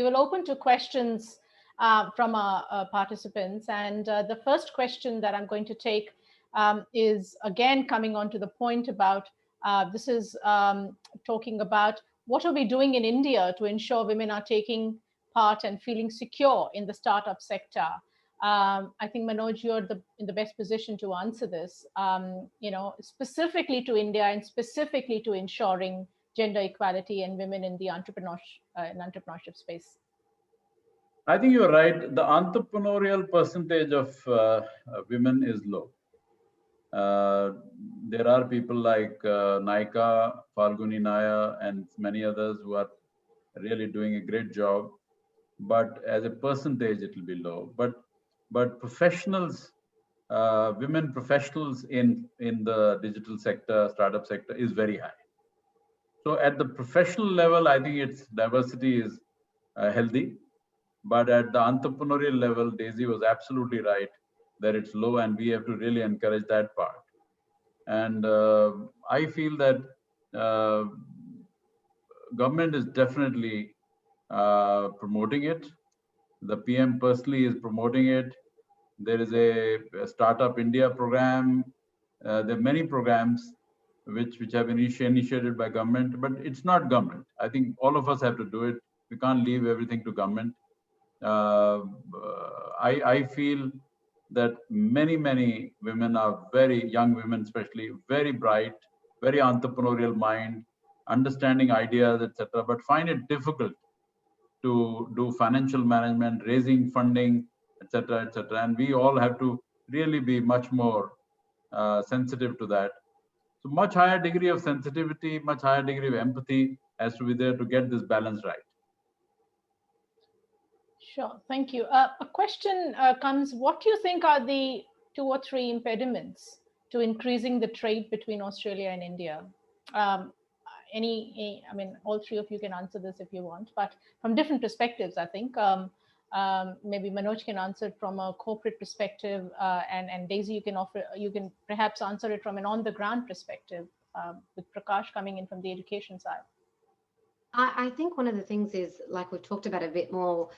will open to questions from our participants. And the first question that I'm going to take is again coming on to the point about this is talking about what are we doing in India to ensure women are taking part and feeling secure in the startup sector. I think Manoj, you're in the best position to answer this. Specifically to India and specifically to ensuring gender equality and women in the entrepreneurship space. I think you're right. The entrepreneurial percentage of women is low. There are people like Naika, Falguni Naya, and many others who are really doing a great job. But as a percentage, it will be low. But professionals, women professionals in the digital sector, startup sector is very high. So at the professional level, I think its diversity is healthy. But at the entrepreneurial level, Daisy was absolutely right that it's low, and we have to really encourage that part. And I feel that government is definitely promoting it. The PM personally is promoting it. There is a Startup India program. There are many programs which have been initiated by government, but it's not government. I think all of us have to do it. We can't leave everything to government. I feel that many women are very young women, especially very bright, very entrepreneurial mind, understanding ideas, etc., but find it difficult to do financial management, raising funding, etc., etc. And we all have to really be much more sensitive to that. So much higher degree of sensitivity, much higher degree of empathy has to be there to get this balance right. Sure, thank you. A question comes, what do you think are the 2 or 3 impediments to increasing the trade between Australia and India? I mean, all 3 of you can answer this if you want, but from different perspectives, I think. Maybe Manoj can answer it from a corporate perspective, and Daisy, you can perhaps answer it from an on-the-ground perspective, with Prakash coming in from the education side. I think one of the things is, like we've talked about a bit more,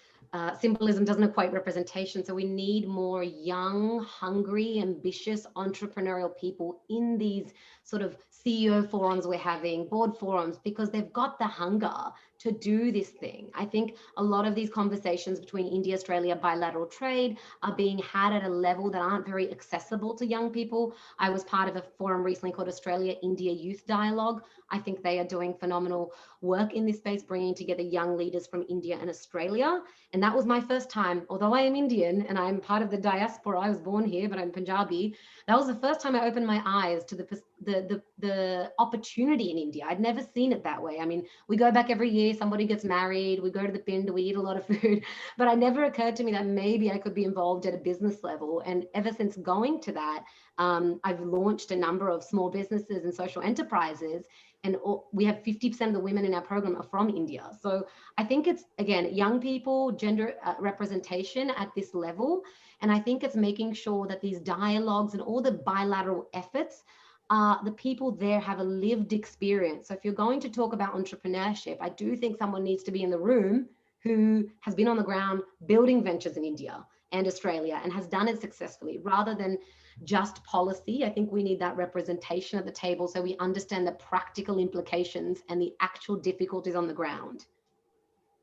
symbolism doesn't equate representation. So we need more young, hungry, ambitious, entrepreneurial people in these sort of CEO forums we're having, board forums, because they've got the hunger to do this thing. I think a lot of these conversations between India, Australia, bilateral trade are being had at a level that aren't very accessible to young people. I was part of a forum recently called Australia India Youth Dialogue. I think they are doing phenomenal work in this space, bringing together young leaders from India and Australia. And that was my first time, although I am Indian and I'm part of the diaspora, I was born here, but I'm Punjabi. That was the first time I opened my eyes to the opportunity in India. I'd never seen it that way. I mean, we go back every year, somebody gets married, we go to the Pind, we eat a lot of food, but it never occurred to me that maybe I could be involved at a business level. And ever since going to that, I've launched a number of small businesses and social enterprises, and we have 50% of the women in our program are from India. So I think it's, again, young people, gender representation at this level. And I think it's making sure that these dialogues and all the bilateral efforts, the people there have a lived experience. So if you're going to talk about entrepreneurship, I do think someone needs to be in the room who has been on the ground building ventures in India and Australia and has done it successfully, rather than just policy. I think we need that representation at the table so we understand the practical implications and the actual difficulties on the ground.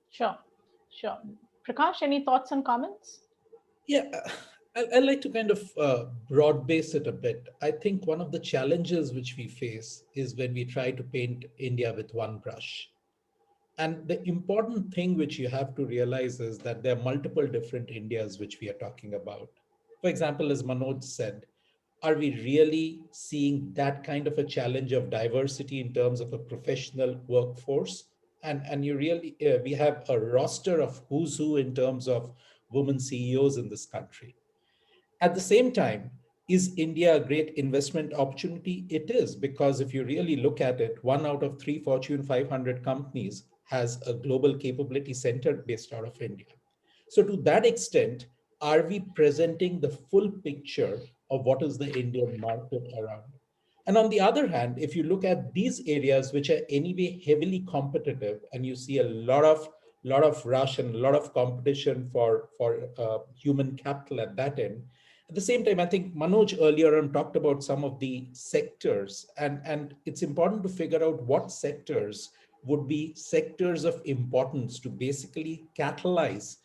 Sure. Prakash, any thoughts and comments? Yeah, I'd like to kind of broad base it a bit. I think one of the challenges which we face is when we try to paint India with one brush. And the important thing which you have to realize is that there are multiple different Indias which we are talking about. For example, as Manoj said, are we really seeing that kind of a challenge of diversity in terms of a professional workforce? And you really, we have a roster of who's who in terms of women CEOs in this country. At the same time, is India a great investment opportunity? It is, because if you really look at it, 1 out of 3 Fortune 500 companies has a global capability center based out of India. So to that extent, are we presenting the full picture of what is the Indian market around? And on the other hand, if you look at these areas which are anyway heavily competitive, and you see a lot of rush and a lot of competition for human capital at that end. At the same time, I think Manoj earlier on talked about some of the sectors, and it's important to figure out what sectors would be sectors of importance to basically catalyze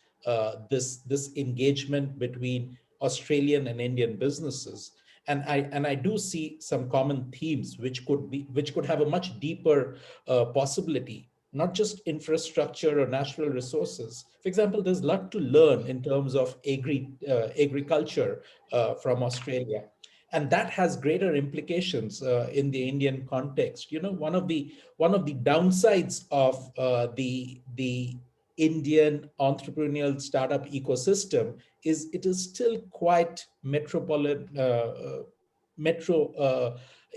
this engagement between Australian and Indian businesses. And I do see some common themes which could have a much deeper possibility, not just infrastructure or natural resources. For example, there's a lot to learn in terms of agriculture from Australia. And that has greater implications in the Indian context. You know, one of the downsides of the Indian entrepreneurial startup ecosystem is it is still quite metro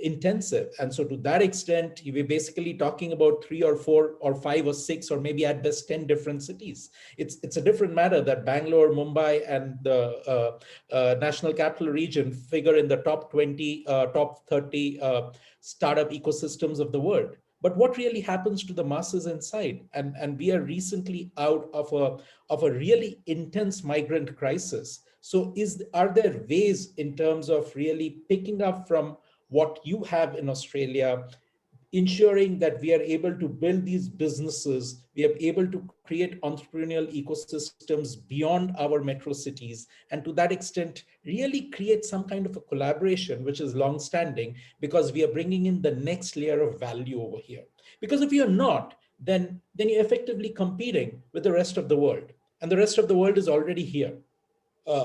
intensive. And so to that extent, we're basically talking about 3 or 4 or 5 or 6 or maybe at best 10 different cities. It's a different matter that Bangalore, Mumbai, and the National Capital Region figure in the top 20, top 30 startup ecosystems of the world. But what really happens to the masses inside? And we are recently out of a really intense migrant crisis. So are there ways in terms of really picking up from what you have in Australia, ensuring that we are able to build these businesses, we are able to create entrepreneurial ecosystems beyond our metro cities, and to that extent, really create some kind of a collaboration which is long-standing, because we are bringing in the next layer of value over here. Because if you're not, then you're effectively competing with the rest of the world, and the rest of the world is already here.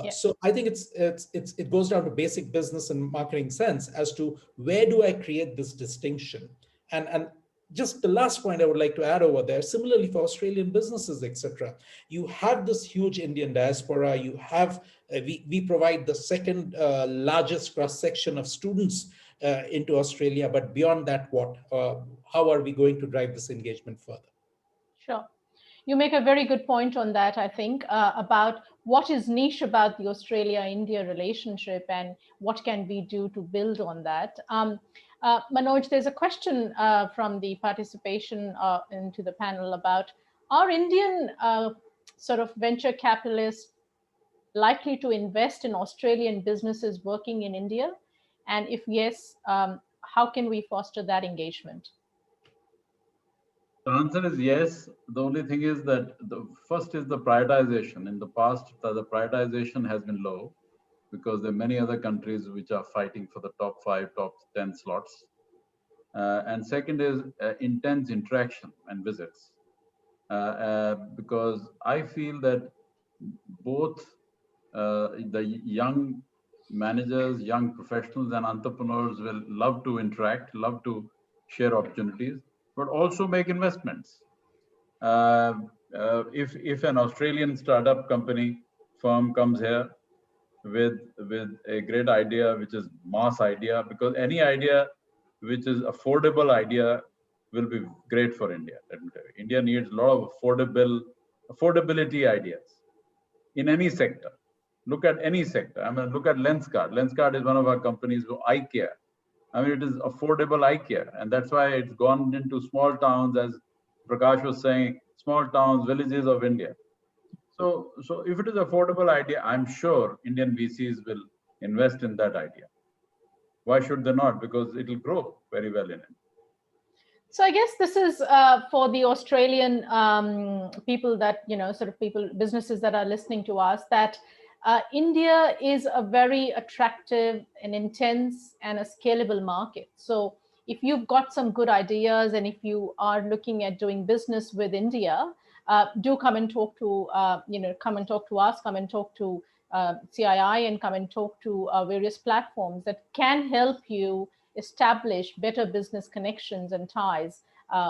So I think it goes down to basic business and marketing sense as to where do I create this distinction. And just the last point I would like to add over there, similarly for Australian businesses, etc. You have this huge Indian diaspora. You have we provide the second largest cross section of students into Australia. But beyond that, what? How are we going to drive this engagement further? Sure. You make a very good point on that, I think, about what is niche about the Australia-India relationship and what can we do to build on that. Manoj, there's a question from the participation into the panel about, are Indian sort of venture capitalists likely to invest in Australian businesses working in India? And if yes, how can we foster that engagement? The answer is yes. The only thing is that the first is the prioritization. In the past, the prioritization has been low because there are many other countries which are fighting for the top 5, top 10 slots. And second is intense interaction and visits. Because I feel that both the young managers, young professionals and entrepreneurs will love to interact, love to share opportunities, but also make investments. If an Australian startup company firm comes here with a great idea, which is mass idea, because any idea which is affordable idea will be great for India. Let me tell you, India needs a lot of affordability ideas in any sector. Look at any sector. I mean, look at Lenskart. Lenskart is one of our companies, eye care. I mean, it is affordable eye care, and that's why it's gone into small towns, as Prakash was saying, small towns, villages of India. So if it is affordable idea, I'm sure Indian VCs will invest in that idea. Why should they not? Because it will grow very well in it. So I guess this is for the Australian people that, sort of businesses that are listening to us, that India is a very attractive and intense and a scalable market. So if you've got some good ideas and if you are looking at doing business with India, do come and talk to, come and talk to us, come and talk to CII, and come and talk to various platforms that can help you establish better business connections and ties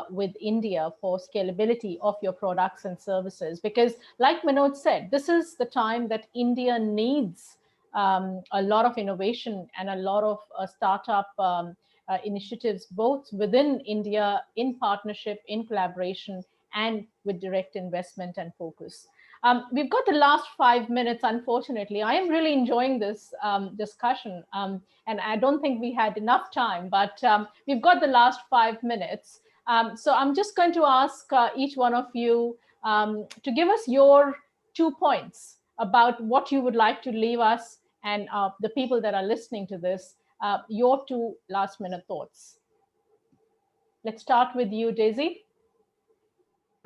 with India for scalability of your products and services. Because like Manoj said, this is the time that India needs a lot of innovation and a lot of startup initiatives, both within India, in partnership, in collaboration, and with direct investment and focus. We've got the last 5 minutes, unfortunately. I am really enjoying this discussion, and I don't think we had enough time, but we've got the last 5 minutes. So I'm just going to ask each one of you to give us your 2 points about what you would like to leave us and the people that are listening to this, your 2 last minute thoughts. Let's start with you, Daisy.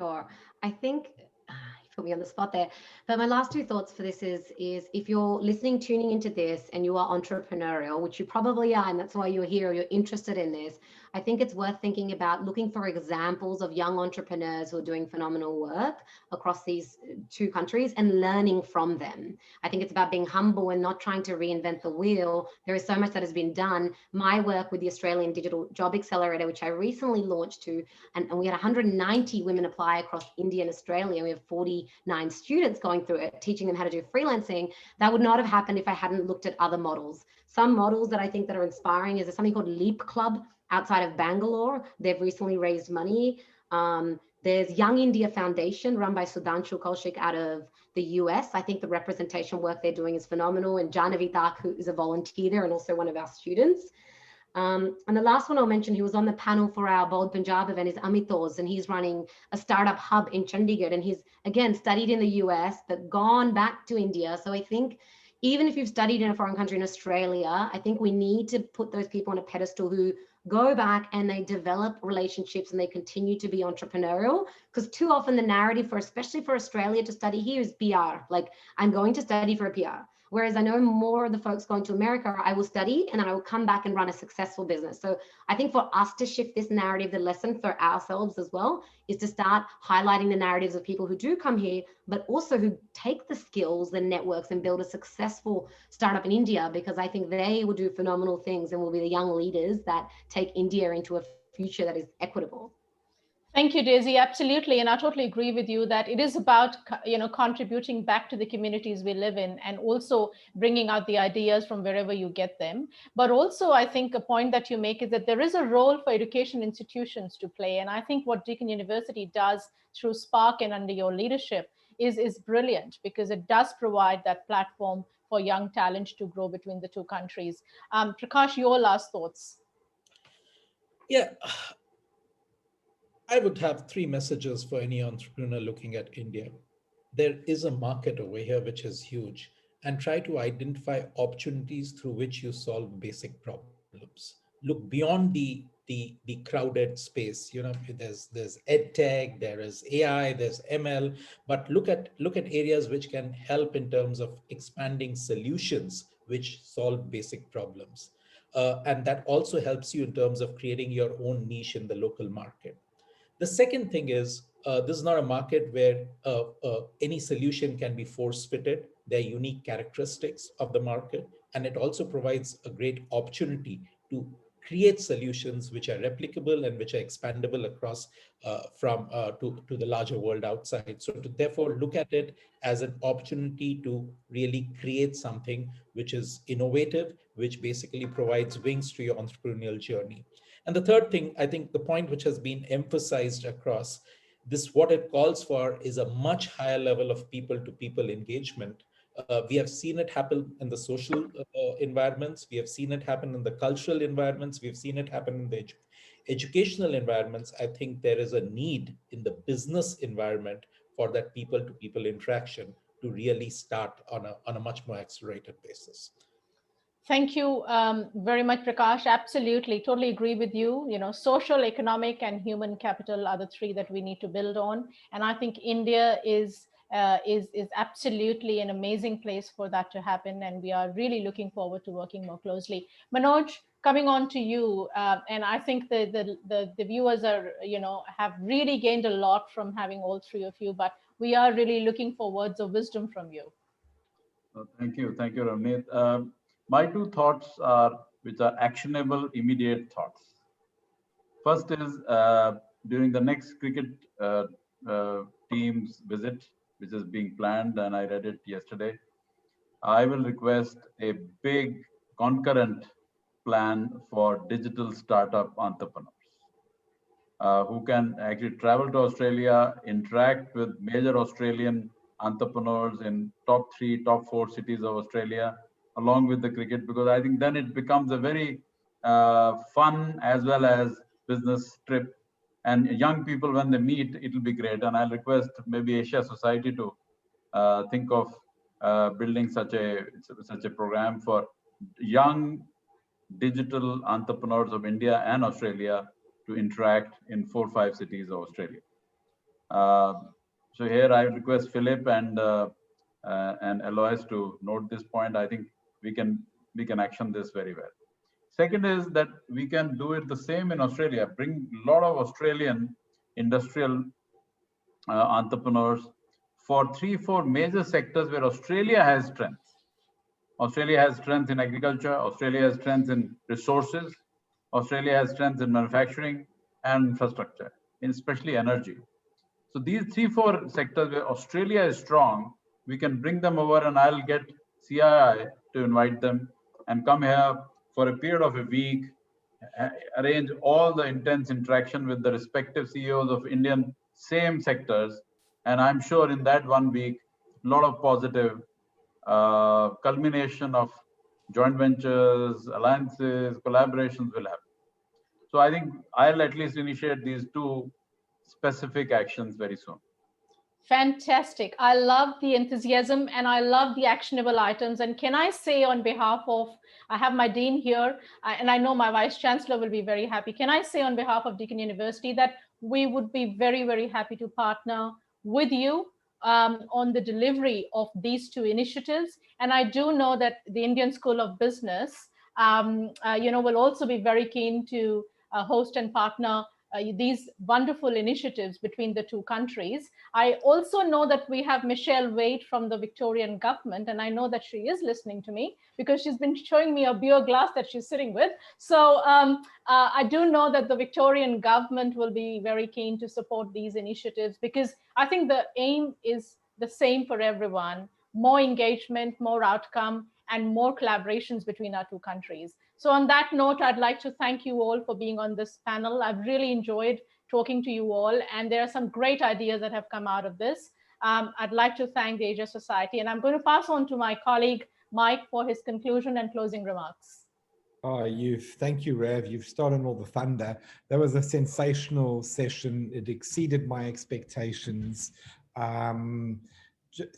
Sure. I think you put me on the spot there. But my last 2 thoughts for this is if you're listening, tuning into this, and you are entrepreneurial, which you probably are, and that's why you're here, you're interested in this, I think it's worth thinking about looking for examples of young entrepreneurs who are doing phenomenal work across these 2 countries and learning from them. I think it's about being humble and not trying to reinvent the wheel. There is so much that has been done. My work with the Australian Digital Job Accelerator, which I recently launched to, and we had 190 women apply across India and Australia. We have 49 students going through it, teaching them how to do freelancing. That would not have happened if I hadn't looked at other models. Some models that I think that are inspiring is something called Leap Club outside of Bangalore. They've recently raised money. There's Young India Foundation run by Sudhanshu Kaushik out of the US. I think the representation work they're doing is phenomenal. And Janavi Tak, who is a volunteer there and also one of our students. And the last one I'll mention, he was on the panel for our Bold Punjab event, is Amit Oz, and he's running a startup hub in Chandigarh. And he's, again, studied in the US, but gone back to India. So I think even if you've studied in a foreign country in Australia, I think we need to put those people on a pedestal who go back and they develop relationships and they continue to be entrepreneurial, because too often the narrative for, especially for Australia to study here, is PR. Like, I'm going to study for a PR. Whereas I know more of the folks going to America, I will study and then I will come back and run a successful business. So I think for us to shift this narrative, the lesson for ourselves as well is to start highlighting the narratives of people who do come here, but also who take the skills, the networks, and build a successful startup in India, because I think they will do phenomenal things and will be the young leaders that take India into a future that is equitable. Thank you, Daisy. Absolutely. And I totally agree with you that it is about, contributing back to the communities we live in and also bringing out the ideas from wherever you get them. But also, I think a point that you make is that there is a role for education institutions to play. And I think what Deakin University does through Spark and under your leadership is brilliant, because it does provide that platform for young talent to grow between the 2 countries. Prakash, your last thoughts. Yeah. I would have 3 messages for any entrepreneur looking at India. There is a market over here which is huge, and try to identify opportunities through which you solve basic problems. Look beyond the crowded space. There's EdTech, there is AI, there's ML, but look at areas which can help in terms of expanding solutions which solve basic problems. And that also helps you in terms of creating your own niche in the local market. The second thing is, this is not a market where any solution can be force-fitted. There are unique characteristics of the market, and it also provides a great opportunity to create solutions which are replicable and which are expandable across to the larger world outside. So to therefore look at it as an opportunity to really create something which is innovative, which basically provides wings to your entrepreneurial journey. And the third thing, I think the point which has been emphasized across this, what it calls for is a much higher level of people-to-people engagement. We have seen it happen in the social environments. We have seen it happen in the cultural environments. We've seen it happen in the educational environments. I think there is a need in the business environment for that people-to-people interaction to really start on a much more accelerated basis. Thank you very much, Prakash. Absolutely, totally agree with you. Social, economic, and human capital are the 3 that we need to build on. And I think India is is absolutely an amazing place for that to happen. And we are really looking forward to working more closely. Manoj, coming on to you, and I think the viewers are, have really gained a lot from having all three of you, but we are really looking for words of wisdom from you. Thank you, Ramneet. My two thoughts are, which are actionable, immediate thoughts. First is during the next cricket team's visit, which is being planned, and I read it yesterday, I will request a big concurrent plan for digital startup entrepreneurs who can actually travel to Australia, interact with major Australian entrepreneurs in top 3, top 4 cities of Australia, along with the cricket, because I think then it becomes a very fun as well as business trip. And young people, when they meet, it will be great. And I'll request maybe Asia Society to think of building such a program for young digital entrepreneurs of India and Australia to interact in 4 or 5 cities of Australia. So here I request Philip and Alois to note this point. I think we can action this very well. Second is that we can do it the same in Australia. Bring a lot of Australian industrial entrepreneurs for 3-4 major sectors where Australia has strength. Australia has strength in agriculture. Australia has strength in resources. Australia has strength in manufacturing and infrastructure, especially energy. So these 3-4 sectors where Australia is strong, we can bring them over, and I'll get CII to invite them and come here for a period of a week, arrange all the intense interaction with the respective CEOs of Indian same sectors. And I'm sure in that 1 week, a lot of positive culmination of joint ventures, alliances, collaborations will happen. So I think I'll at least initiate these 2 specific actions very soon. Fantastic. I love the enthusiasm and I love the actionable items. And can I say on behalf of, I have my dean here, and I know my vice chancellor will be very happy. Can I say on behalf of Deakin University that we would be very, very happy to partner with you on the delivery of these 2 initiatives. And I do know that the Indian School of Business, will also be very keen to host and partner these wonderful initiatives between the 2 countries. I also know that we have Michelle Wade from the Victorian government, and I know that she is listening to me because she's been showing me a beer glass that she's sitting with. So I do know that the Victorian government will be very keen to support these initiatives, because I think the aim is the same for everyone: more engagement, more outcome, and more collaborations between our 2 countries. So on that note, I'd like to thank you all for being on this panel. I've really enjoyed talking to you all, and there are some great ideas that have come out of this. I'd like to thank the Asia Society, and I'm going to pass on to my colleague, Mike, for his conclusion and closing remarks. Oh, thank you, Rev. You've stolen all the thunder. That was a sensational session. It exceeded my expectations.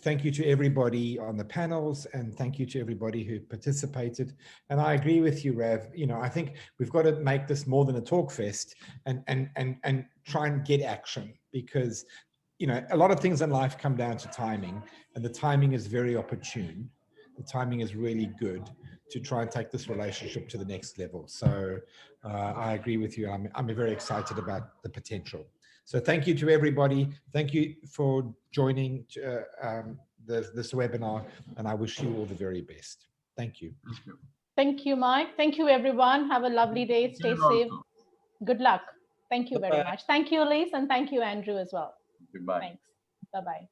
Thank you to everybody on the panels, and thank you to everybody who participated. And I agree with you, Rev. I think we've got to make this more than a talk fest and try and get action, because a lot of things in life come down to timing, and the timing is very opportune. The timing is really good to try and take this relationship to the next level. So I agree with you. I'm very excited about the potential. So thank you to everybody. Thank you for joining this webinar, and I wish you all the very best. Thank you. Thank you, Mike. Thank you, everyone. Have a lovely day. Stay safe. Good luck. Thank you very much. Thank you, Elise, and thank you, Andrew, as well. Goodbye. Thanks. Bye-bye.